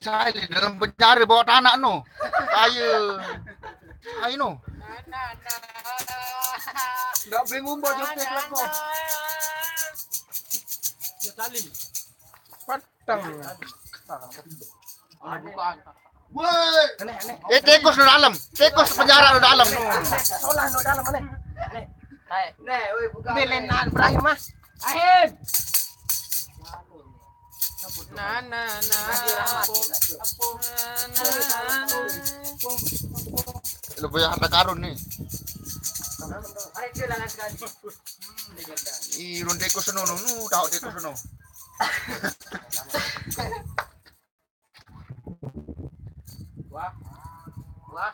Saya dalam penjara bawa anak no. Saya no. Tak boleh ngumpul joget lagu. Ya tali. Patang. Woi. Tikus di dalam. Tikus penjara di dalam. Solah di dalam mana? Nih, woi buka. Belenan Ibrahim mah. Ahin. Lebih harta karun nih. Irun tikus no tahu tikus no. Wah. Ulah.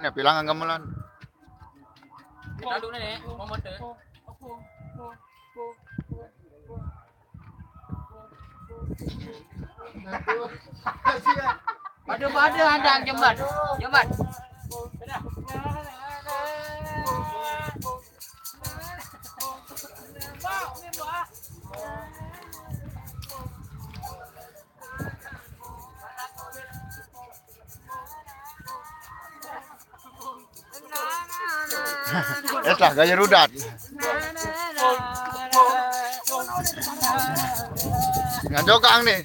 Ini bilangan gamelan. Kita dulu nih, momen deh. Pada ada jembat. Eslah gaya rudat. Ngajokang nih.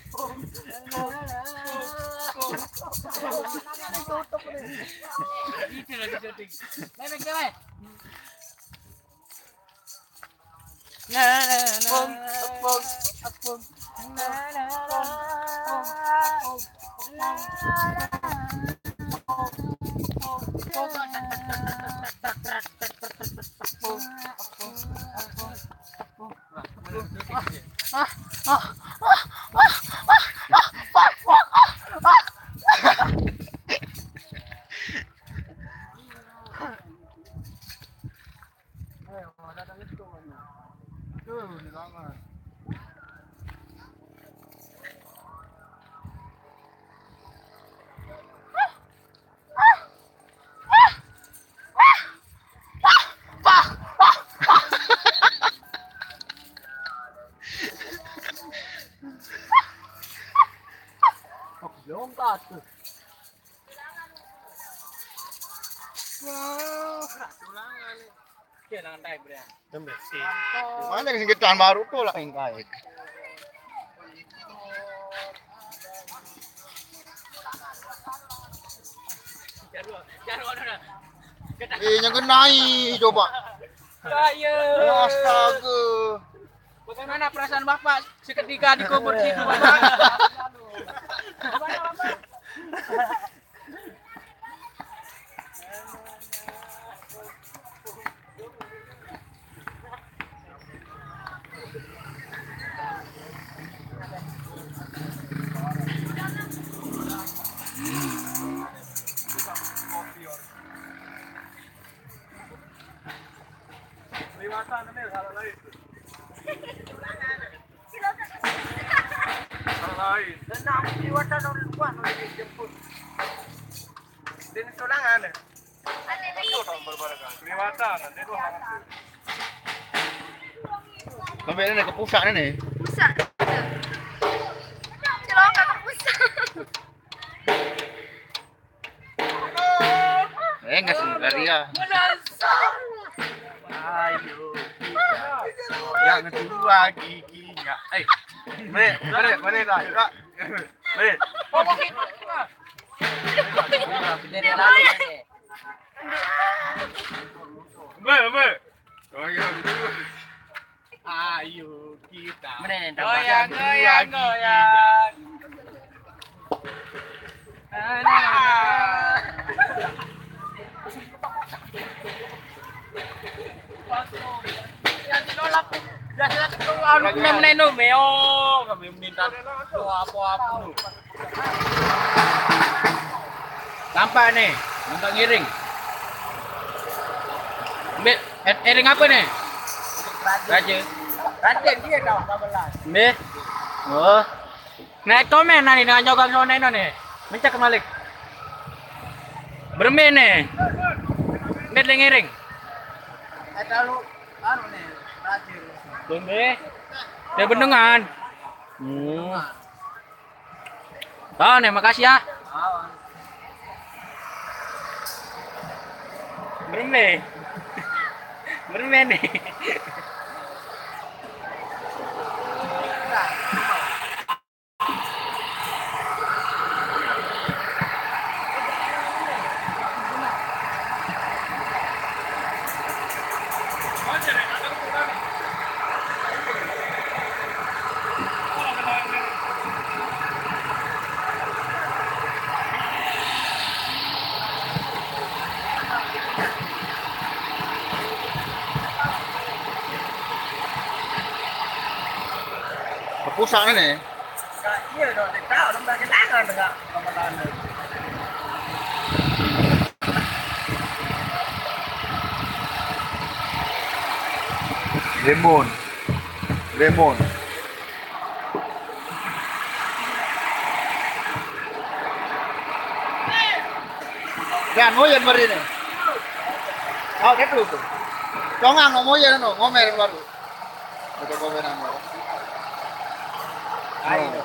Mana yang kita baru tu lah yang baik. Yang kenai coba. Astaga. Bagaimana perasaan Bapak seketika dikubur situ? Sampai ni ke pusat ni. Pusat. Celok ke pusat. Ngasih Garia. Ayo. Yang kedua giginya. Mana dah? Ayo kita goyang. neno meo kami minta apa-apa nu. Nampak nih, nampak ngiring. Iring apa nih? Raja. Raja dia dah 18. Nih. Oh. Naik komen nih dengan jogang neno nih. Mencak kembali. Bermain nih. Net ngiring. Ada lu anu nih, Raja. Bende. Dia bendungan. Oh, nih makasih ya. Bermain. Bermain nih. Pusat ni. Iya dong, tahu nomor kenangan enggak ramalan. Lemon. Lemon. Kan moyen mari ni. Oh, ketu tu. Tongang no moyen no, ngomer baru. Betul komeran baru. Ayo.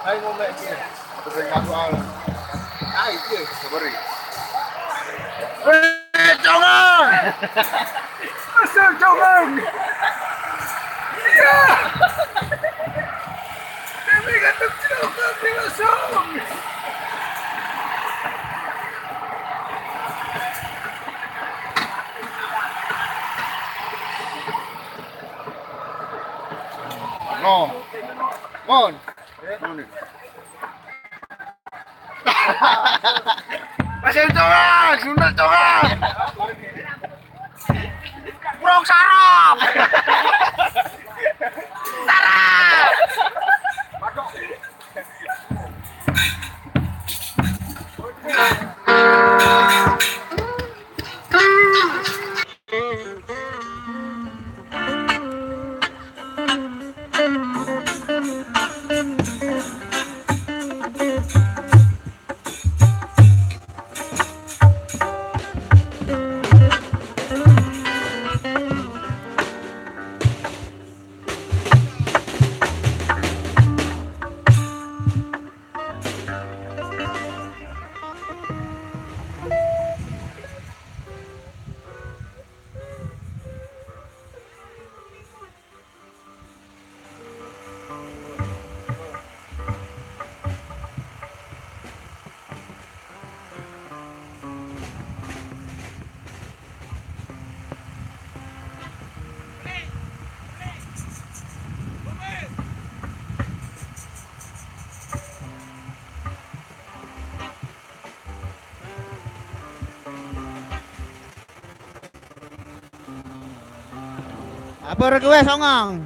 Ayo ngomel dia. Betul ngaku al. Ayo dia. Sabari. Tongang. Masuk tongang. Iya. Kami kata tongang dia masuk. No. Mon. Masih tongang, sundal tongang. Burung sarap. Sarap. Apa request songang?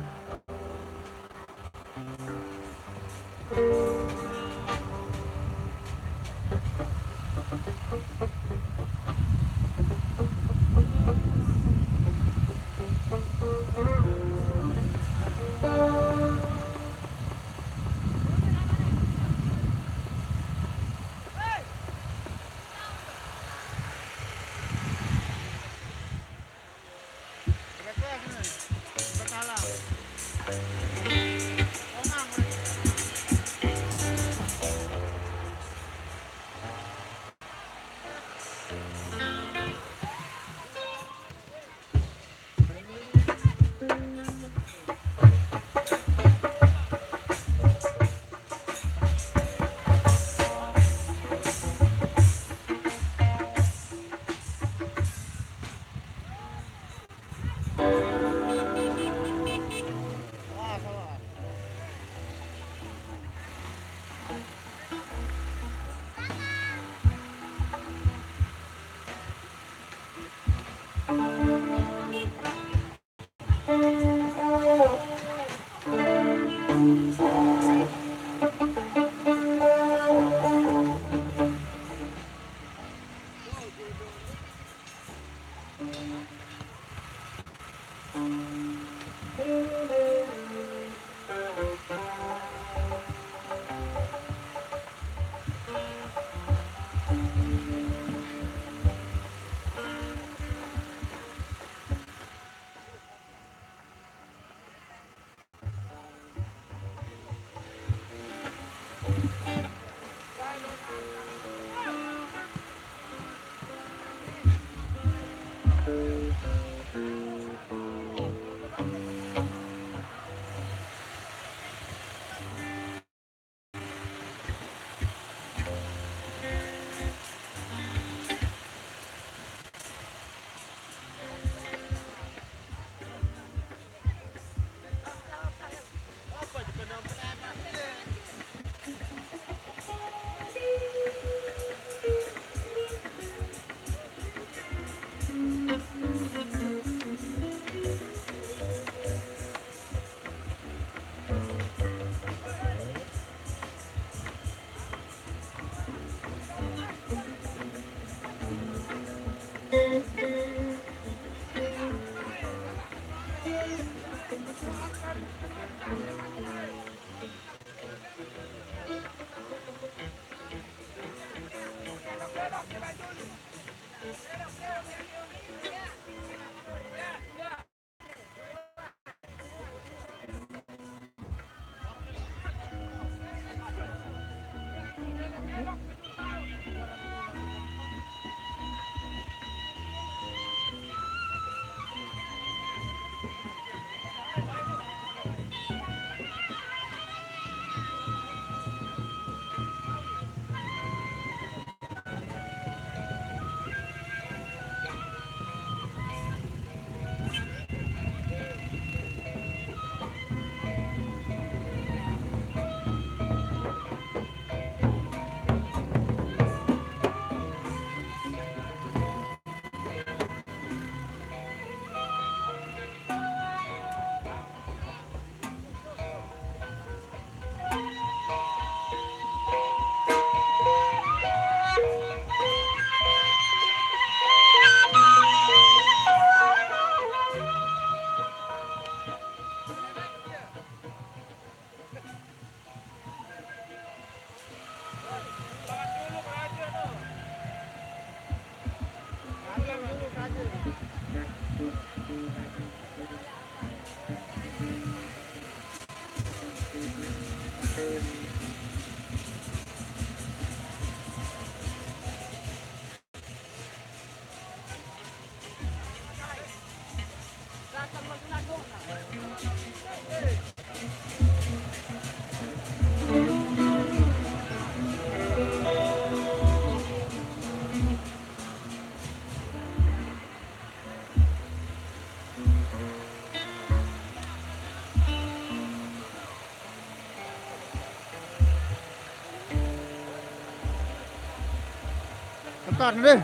Bentar deh.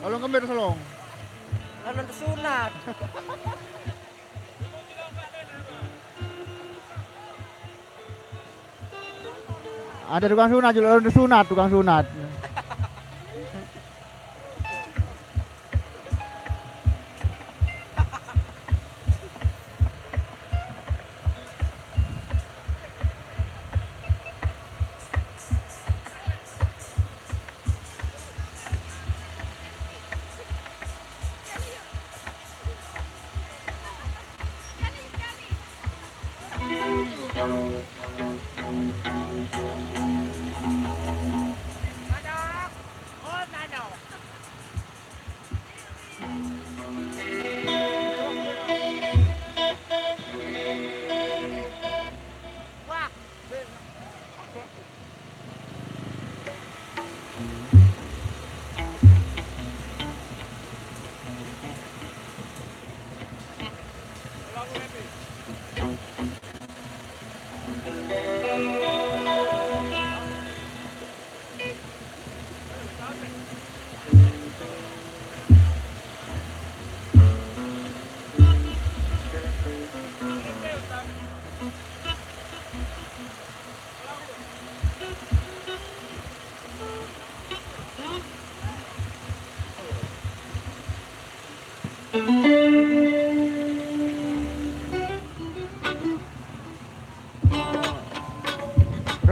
Tolong kembali tolong. Lalu sunat. Ada tukang sunat juga, ada sunat, tukang sunat.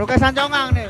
Rokesan Congang nih.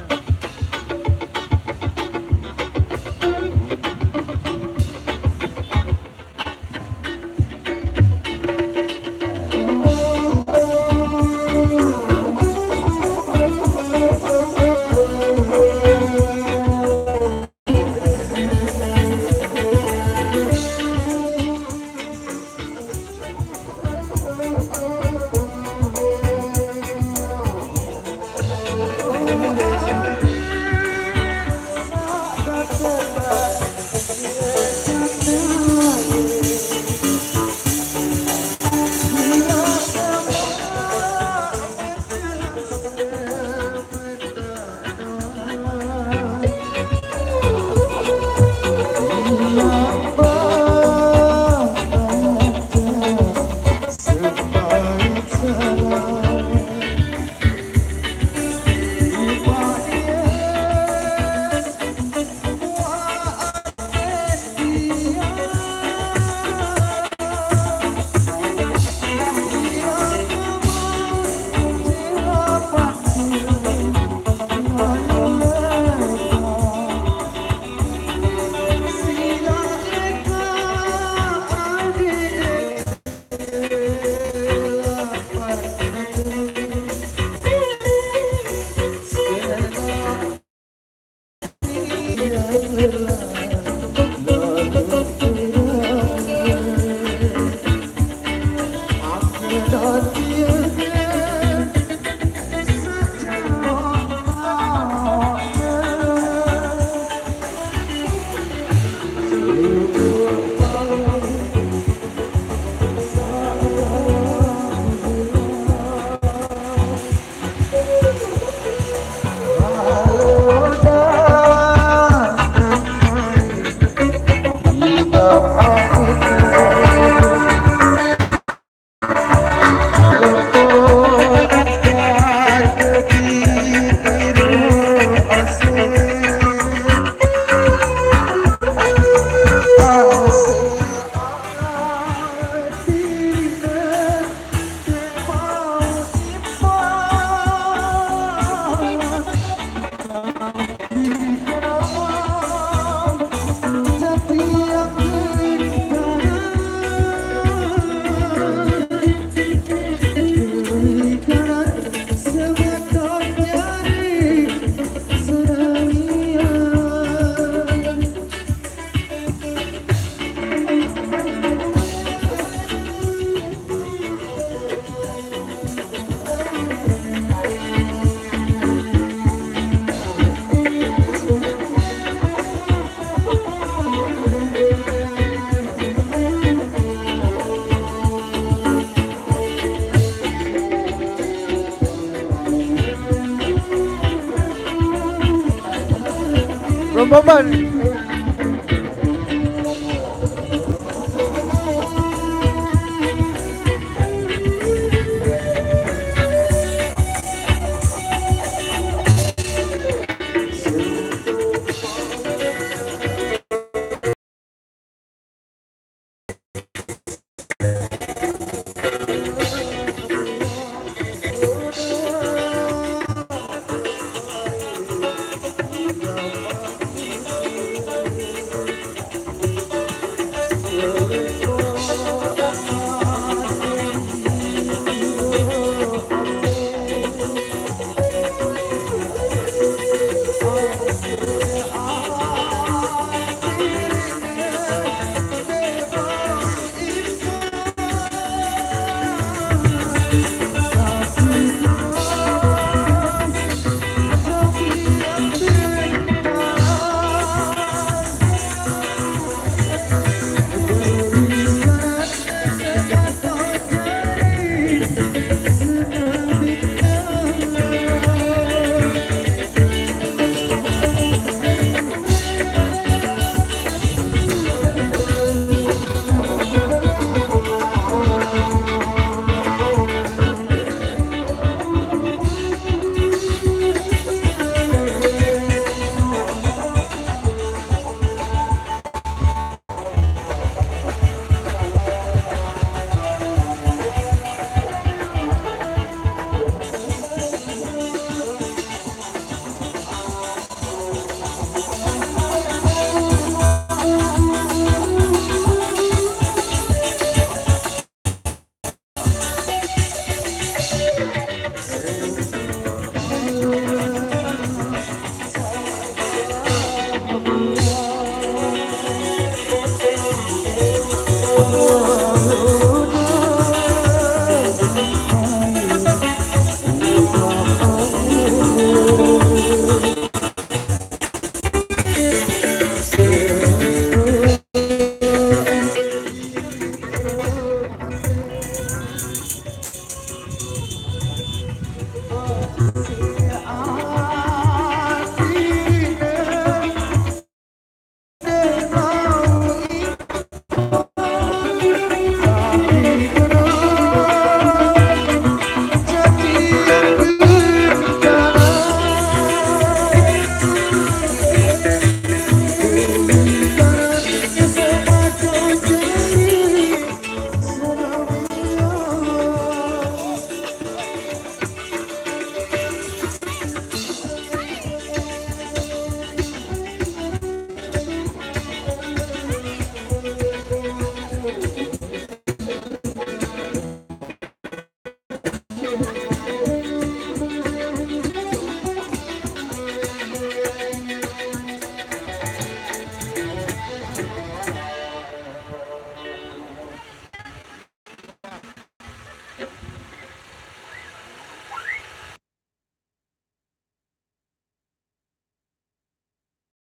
Bambang.